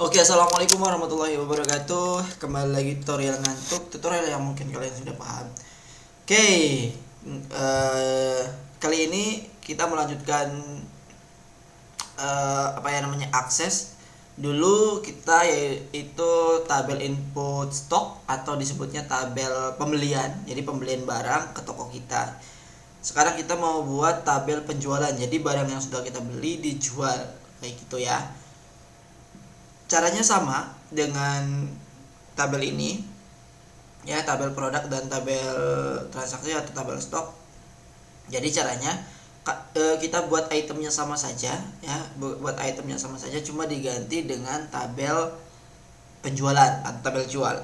Oke, assalamualaikum warahmatullahi wabarakatuh. Kembali lagi tutorial ngantuk, tutorial yang mungkin kalian sudah paham. Oke, kali ini kita melanjutkan akses. Dulu kita yaitu tabel input stok atau disebutnya tabel pembelian. Jadi pembelian barang ke toko kita. Sekarang kita mau buat tabel penjualan. Jadi barang yang sudah kita beli dijual kayak gitu ya. Caranya sama dengan tabel ini ya, tabel produk dan tabel transaksi atau tabel stok. Jadi caranya kita buat itemnya sama saja ya, buat itemnya sama saja, cuma diganti dengan tabel penjualan atau tabel jual.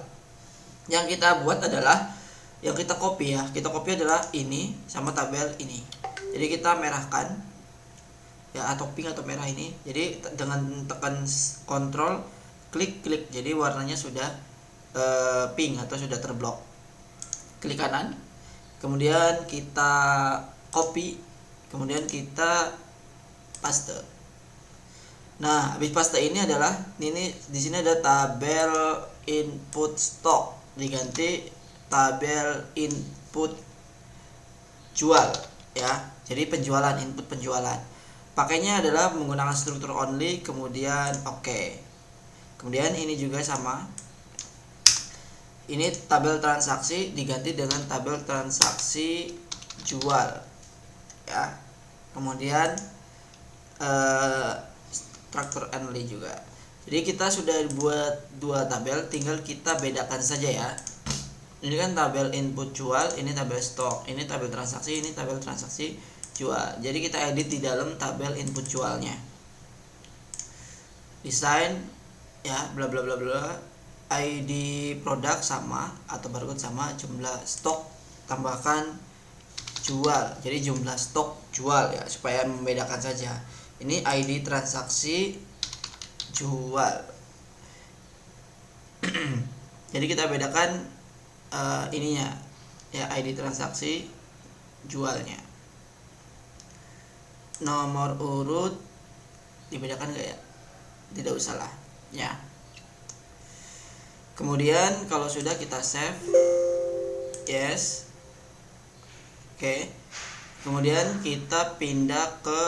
Yang kita buat adalah yang kita copy ya, kita copy adalah ini sama tabel ini. Jadi kita merahkan ya, atau pink atau merah ini. Jadi dengan tekan kontrol klik, jadi warnanya sudah pink atau sudah terblok. Klik kanan, kemudian kita copy, kemudian kita paste. Nah, habis paste ini adalah ini di sini ada tabel input stock diganti tabel input jual ya. Jadi penjualan, input penjualan. Pakainya adalah menggunakan struktur only, kemudian oke. Kemudian ini juga sama. Ini tabel transaksi diganti dengan tabel transaksi jual ya. Kemudian struktur only juga. Jadi kita sudah buat dua tabel, tinggal kita bedakan saja ya. Ini kan tabel input jual, ini tabel stok, ini tabel transaksi, ini tabel transaksi jual. Jadi kita edit di dalam tabel input jualnya. Desain ya, bla bla bla bla. ID produk sama atau barcode sama, jumlah stok tambahkan jual. Jadi jumlah stok jual ya, supaya membedakan saja. Ini ID transaksi jual. Jadi kita bedakan ininya ya, ID transaksi jualnya. Nomor urut dibedakan enggak ya? Tidak usah lah ya. Kemudian kalau sudah kita save, yes, oke. Kemudian kita pindah ke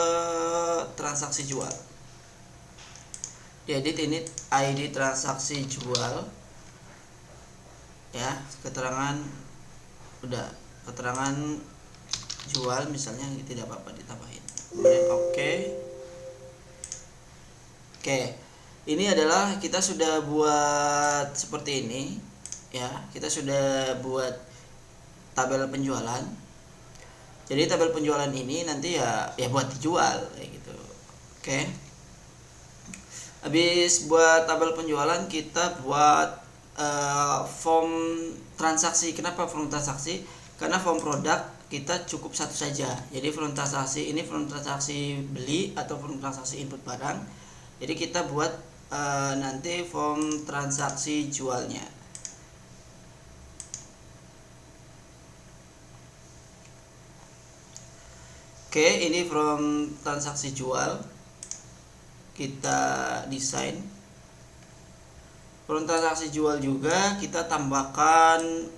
transaksi jual. Diedit ini ID transaksi jual ya, keterangan udah, keterangan jual misalnya, tidak apa-apa ditambahin. Kemudian oke. Ini adalah kita sudah buat seperti ini ya, kita sudah buat tabel penjualan. Jadi tabel penjualan ini nanti ya buat dijual kayak gitu. Oke. Habis buat tabel penjualan, kita buat form transaksi. Kenapa form transaksi? Karena form produk kita cukup satu saja. Jadi form transaksi ini form transaksi beli atau form transaksi input barang. Jadi kita buat nanti form transaksi jualnya. Oke, ini form transaksi jual. Kita desain. Form transaksi jual juga kita tambahkan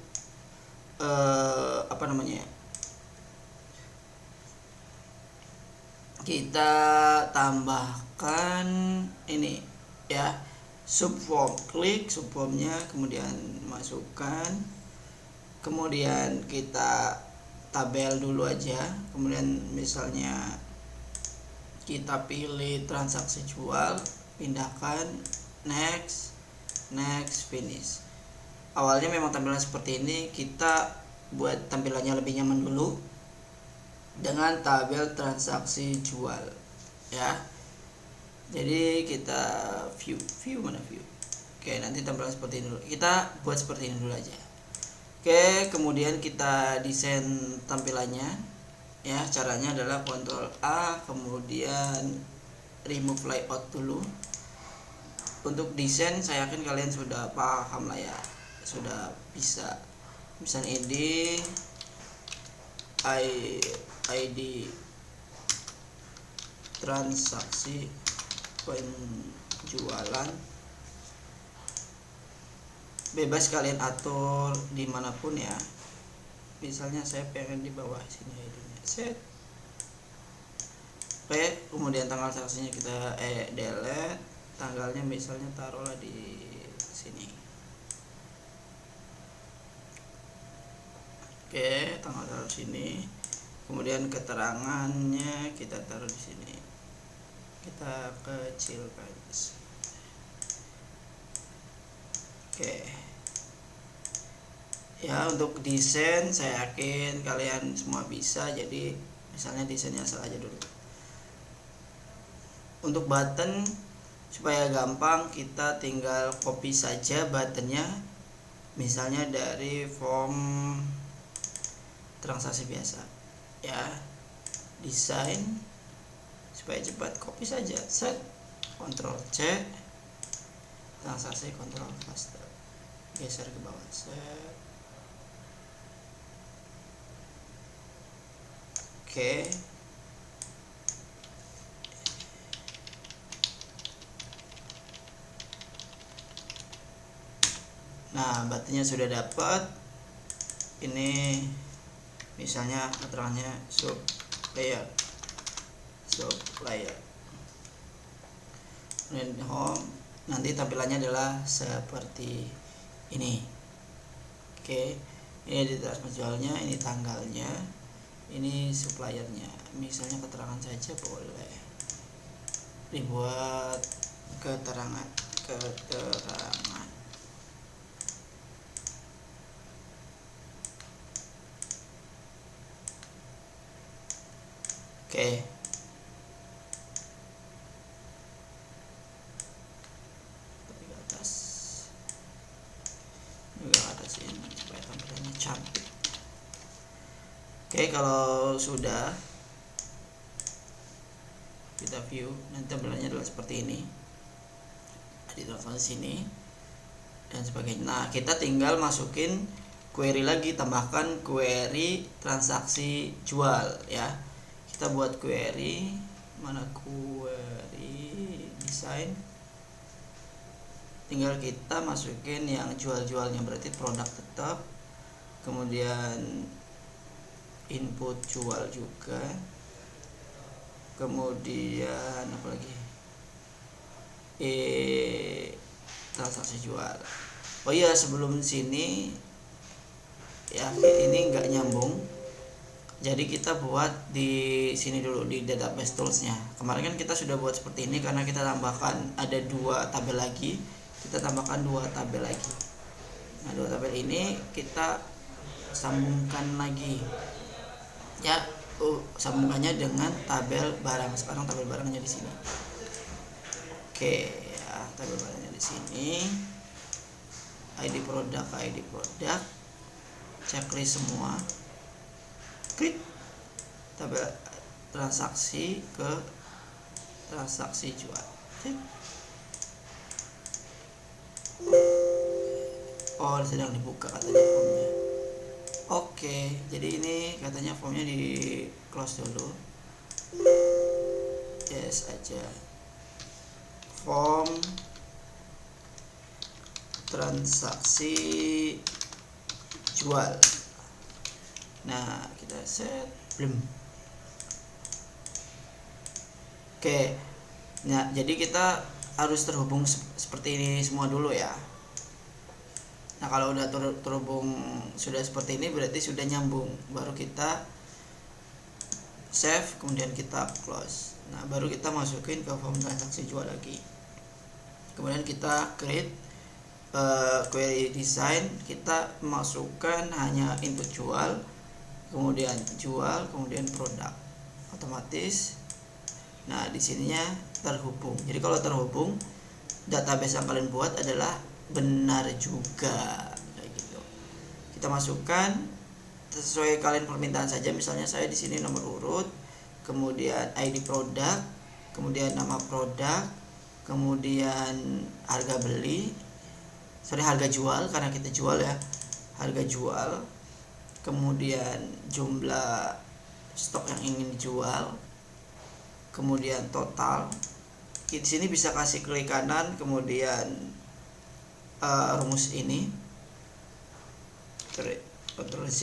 kita tambahkan ini ya, subform. Klik subformnya, kemudian masukkan, kemudian kita tabel dulu aja, kemudian misalnya kita pilih transaksi jual, pindahkan, next, finish. Awalnya memang tampilan seperti ini, kita buat tampilannya lebih nyaman dulu dengan tabel transaksi jual ya. Jadi kita view mana view. Oke, nanti tampilan seperti ini dulu. Kita buat seperti ini dulu aja. Oke, kemudian kita desain tampilannya ya. Caranya adalah Ctrl A, kemudian remove layout dulu. Untuk desain saya yakin kalian sudah paham lah ya, sudah bisa. Misalnya ini ID transaksi penjualan bebas kalian atur dimanapun ya. Misalnya saya pengen di bawah sini ID-nya, set. Oke, kemudian tanggal transaksinya kita delete, tanggalnya misalnya taruhlah di sini. Oke, tanggal taruh sini. Kemudian keterangannya kita taruh di sini. Kita kecilkan. Oke. Ya, untuk desain saya yakin kalian semua bisa. Jadi misalnya desainnya asal aja dulu. Untuk button supaya gampang, kita tinggal copy saja buttonnya, misalnya dari form transaksi biasa ya. Desain supaya cepat, copy saja, set, Ctrl C, transaksi, Ctrl paste, geser ke bawah, set. Oke. Nah, buttonnya sudah dapat. Ini misalnya keterangannya supplier. Kemudian home, nanti tampilannya adalah seperti ini. Oke, ini di transfer jualnya, ini tanggalnya, ini suppliernya. Misalnya keterangan saja boleh dibuat keterangan. Oke. Ke atas. Juga atasin supaya tampilannya cantik. Oke, kalau sudah kita view, nanti tampilannya adalah seperti ini. Di transaksi sini dan sebagainya. Nah, kita tinggal masukin query lagi, tambahkan query transaksi jual ya. Kita buat query, mana query desain, tinggal kita masukin yang jual-jualnya, berarti produk tetap, kemudian input jual juga, kemudian apa lagi, transaksi jual. Oh iya, sebelum sini ya, ini nggak nyambung, jadi kita buat di sini dulu di database toolsnya. Kemarin kan kita sudah buat seperti ini karena kita tambahkan ada 2 tabel lagi, kita tambahkan 2 tabel lagi. Nah, 2 tabel ini kita sambungkan lagi ya. Sambungannya dengan tabel barang. Sekarang tabel barangnya di sini. Oke ya, tabel barangnya di sini. ID produk, checklist semua. Klik tabel transaksi ke transaksi jual. Oh, sedang dibuka katanya formnya. Oke, jadi ini katanya formnya di close dulu. Yes aja. Form transaksi jual. Nah, kita set belum. Oke. Nah, jadi kita harus terhubung seperti ini semua dulu ya. Nah, kalau udah terhubung sudah seperti ini berarti sudah nyambung. Baru kita save, kemudian kita close. Nah, baru kita masukin ke form transaksi jual lagi. Kemudian kita create query design, kita masukkan hanya input jual, kemudian jual, kemudian produk, otomatis. Nah, di sininya terhubung. Jadi kalau terhubung, database yang kalian buat adalah benar juga, kayak gitu. Kita masukkan sesuai kalian permintaan saja. Misalnya saya di sini nomor urut, kemudian ID produk, kemudian nama produk, kemudian harga beli, harga jual karena kita jual ya, harga jual, kemudian jumlah stok yang ingin dijual, kemudian total. Di sini bisa kasih klik kanan, kemudian rumus ini Ctrl Z.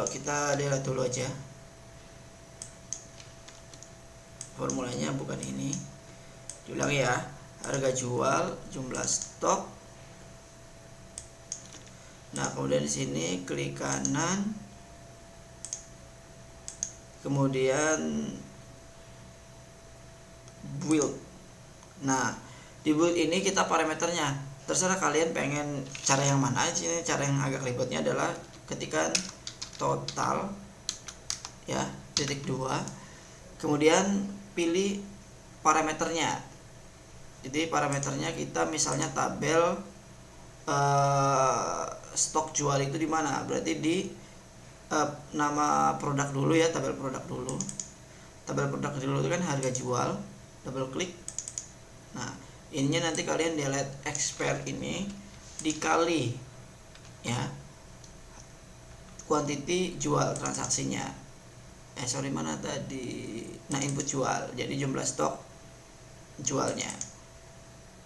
Kita delete dulu aja, formulanya bukan ini, diulang ya. Harga jual, jumlah stok. Nah, kemudian di sini klik kanan, kemudian build. Nah, di build ini kita parameternya terserah kalian pengen cara yang mana. Ini cara yang agak ribetnya adalah ketika total ya, titik 2, kemudian pilih parameternya. Jadi parameternya kita misalnya tabel stok jual itu di mana? Berarti di nama produk dulu ya, tabel produk dulu. Tabel produk dulu itu kan harga jual, double klik. Nah, ininya nanti kalian delete expert ini dikali ya quantity jual transaksinya. Mana tadi? Nah, input jual. Jadi jumlah stok jualnya.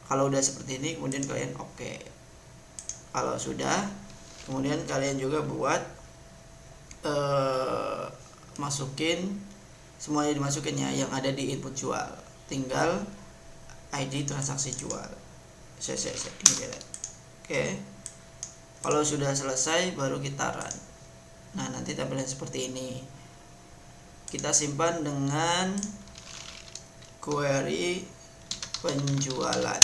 Kalau udah seperti ini, kemudian kalian oke. Kalau sudah, kemudian kalian juga buat masukin semuanya, dimasukin ya yang ada di input jual. Tinggal ID transaksi jual. Ini dia. Oke. Kalau sudah selesai baru kita run. Nah, nanti tampilan seperti ini. Kita simpan dengan query penjualan.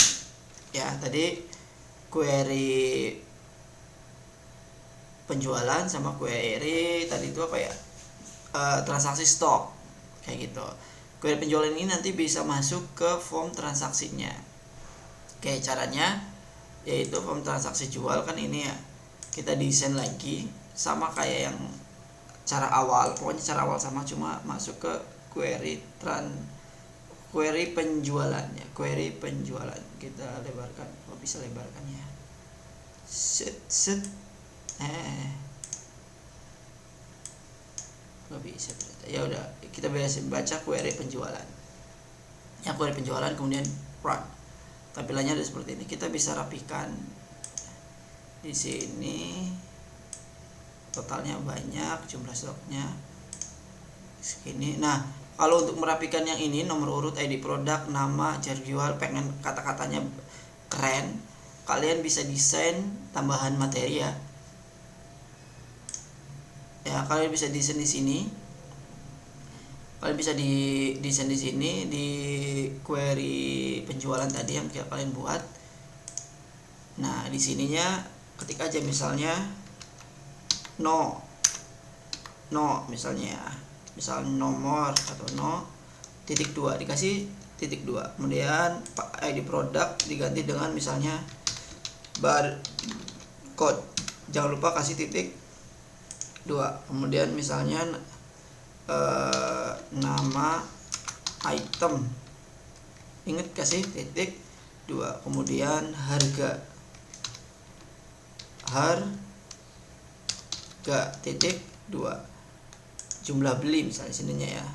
Ya, tadi query penjualan sama query tadi itu apa ya? Transaksi stok. Kayak gitu. Query penjualan ini nanti bisa masuk ke form transaksinya. Oke, caranya yaitu form transaksi jual kan ini ya. Kita desain lagi sama kayak yang cara awal. Pokoknya cara awal sama, cuma masuk ke query penjualan ya. Query penjualan kita lebarkan. Bisa lebarkan ya. Set. Nggak bisa. Ya udah, kita biasa baca query penjualan. Ya, query penjualan kemudian run. Tampilannya ada seperti ini. Kita bisa rapikan. Di sini totalnya banyak, jumlah stoknya segini. Nah, kalau untuk merapikan yang ini, nomor urut, ID produk, nama, jar jual, pengen kata-katanya keren, kalian bisa desain tambahan materi ya. Ya, kalian bisa desain di sini. Kalian bisa desain di sini di query penjualan tadi yang kalian buat. Nah, di sininya ketik aja misalnya no misalnya ya. Misal nomor atau no titik 2, dikasih titik 2. Kemudian ID produk diganti dengan misalnya barcode. Jangan lupa kasih titik 2. Kemudian misalnya nama item. Ingat kasih titik 2. Kemudian harga titik 2. Jumlah beli misalnya sininya ya,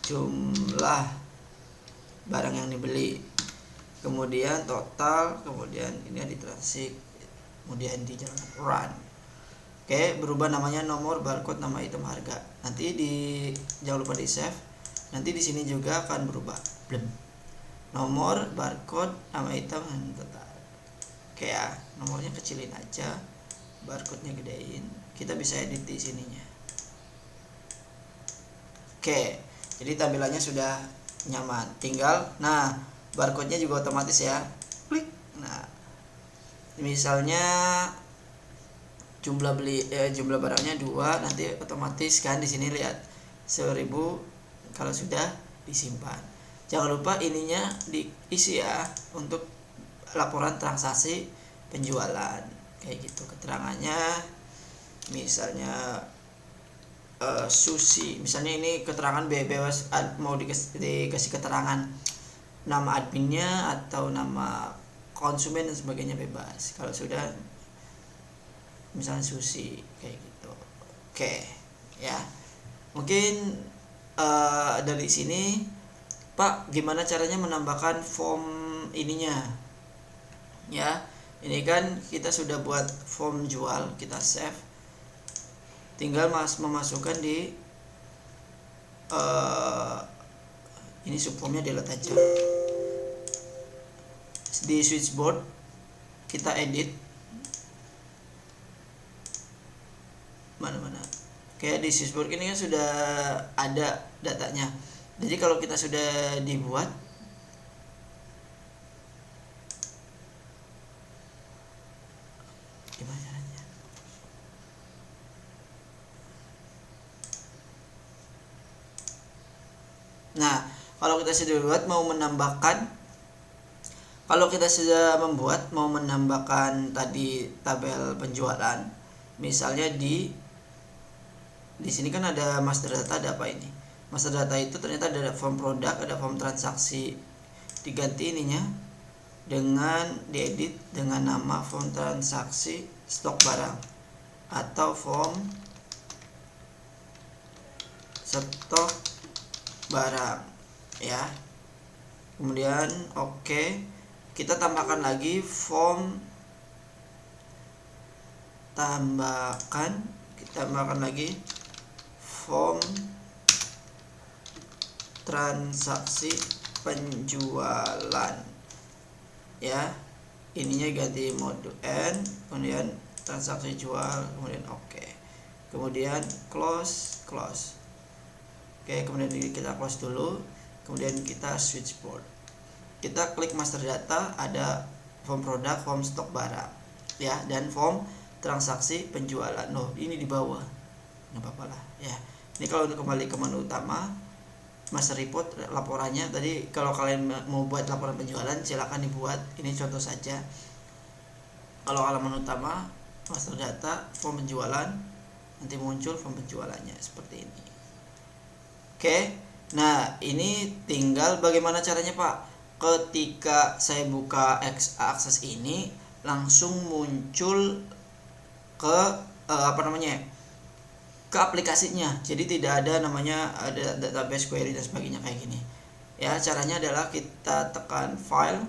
jumlah barang yang dibeli, kemudian total, kemudian ini di transaksi, kemudian di jalan run. Oke, berubah namanya nomor, barcode, nama item, harga. Nanti jangan lupa di save. Nanti di sini juga akan berubah. Nomor, barcode, nama item, dan total. Oke ya, nomornya kecilin aja, barcode-nya gedein. Kita bisa edit di sininya. Oke, jadi tampilannya sudah nyaman. Tinggal, nah barcode-nya juga otomatis ya. Klik. Nah, misalnya jumlah barangnya 2, nanti otomatis kan di sini lihat 1000 kalau sudah disimpan. Jangan lupa ininya diisi ya untuk laporan transaksi penjualan kayak gitu. Keterangannya misalnya sushi, misalnya ini keterangan bebas, mau dikasih keterangan nama adminnya atau nama konsumen dan sebagainya, bebas. Kalau sudah misalnya sushi kayak gitu. Oke ya, mungkin dari sini Pak, gimana caranya menambahkan form ininya? Ya, ini kan kita sudah buat form jual, kita save. Tinggal memasukkan di ini subformnya delete aja. Di switchboard kita edit mana-mana. Kayak di switchboard ini kan sudah ada datanya. Jadi kalau kita sudah dibuat, gimana caranya? Nah, kalau kita sudah buat mau menambahkan, kalau kita sudah membuat mau menambahkan tadi tabel penjualan, misalnya di sini kan ada master data, ada apa ini? Master data itu ternyata ada form produk, ada form transaksi. Diganti ininya dengan diedit dengan nama form transaksi stok barang atau form stok barang ya. Kemudian oke, kita tambahkan lagi form, kita tambahkan lagi form transaksi penjualan ya. Ininya ganti mode N, kemudian transaksi jual, kemudian oke, kemudian close. Oke, kemudian kita close dulu, kemudian kita switchboard, kita klik master data, ada form produk, form stok barang ya, dan form transaksi penjualan. Loh, ini di bawah, nggak apa-apa lah ya. Ini kalau untuk kembali ke menu utama, master report laporannya tadi, kalau kalian mau buat laporan penjualan silakan dibuat, ini contoh saja. Kalau halaman utama master data form penjualan, nanti muncul form penjualannya seperti ini. Oke, nah ini tinggal bagaimana caranya Pak. Ketika saya buka X akses ini langsung muncul ke ke aplikasinya. Jadi tidak ada namanya ada database query dan sebagainya kayak gini. Ya, caranya adalah kita tekan file,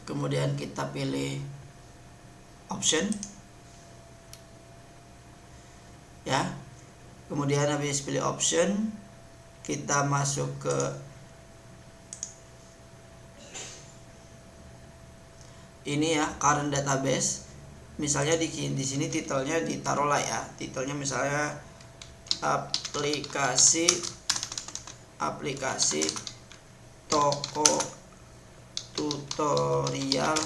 kemudian kita pilih option. Ya. Kemudian habis pilih option, kita masuk ke ini ya, current database. Misalnya di sini titelnya ditaruh lah ya, titelnya misalnya aplikasi toko tutorial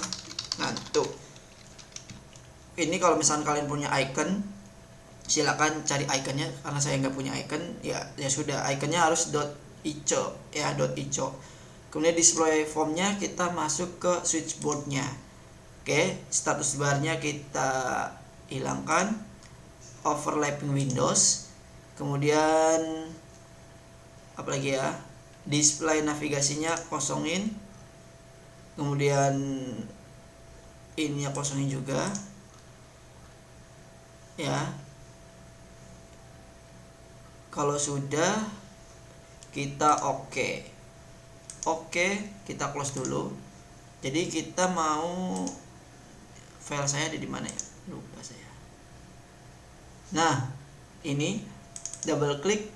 ngantuk. Ini kalau misalnya kalian punya icon, silakan cari iconnya, karena saya nggak punya icon ya sudah, iconnya harus .ico ya, .ico. Kemudian display formnya kita masuk ke switchboardnya. Oke, status barnya kita hilangkan, overlapping windows, kemudian apalagi ya, display navigasinya kosongin, kemudian ininya kosongin juga ya. Kalau sudah kita oke, kita close dulu. Jadi kita mau, file saya ada di mana ya, lupa saya. Nah, ini double klik,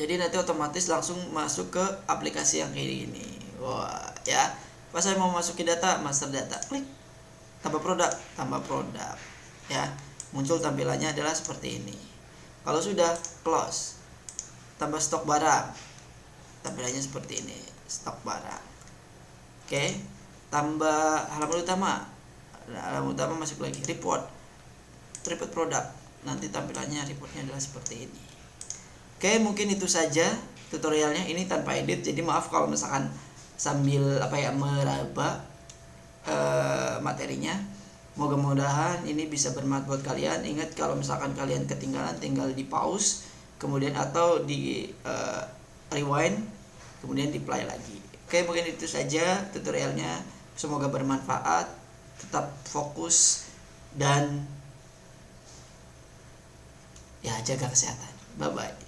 jadi nanti otomatis langsung masuk ke aplikasi yang kayak gini. Wah ya, pas saya mau masukin data, master data, klik tambah produk ya, muncul tampilannya adalah seperti ini. Kalau sudah close, tambah stok barang, tampilannya seperti ini, stok barang. Oke, tambah halaman utama, masuk lagi report produk, nanti tampilannya reportnya adalah seperti ini. Oke, mungkin itu saja tutorialnya, ini tanpa edit, jadi maaf kalau misalkan sambil meraba materinya. Mudah-mudahan ini bisa bermanfaat buat kalian. Ingat, kalau misalkan kalian ketinggalan tinggal di pause, kemudian atau di rewind, kemudian di play lagi. Oke, mungkin itu saja tutorialnya, semoga bermanfaat. Tetap fokus dan ya jaga kesehatan. Bye bye.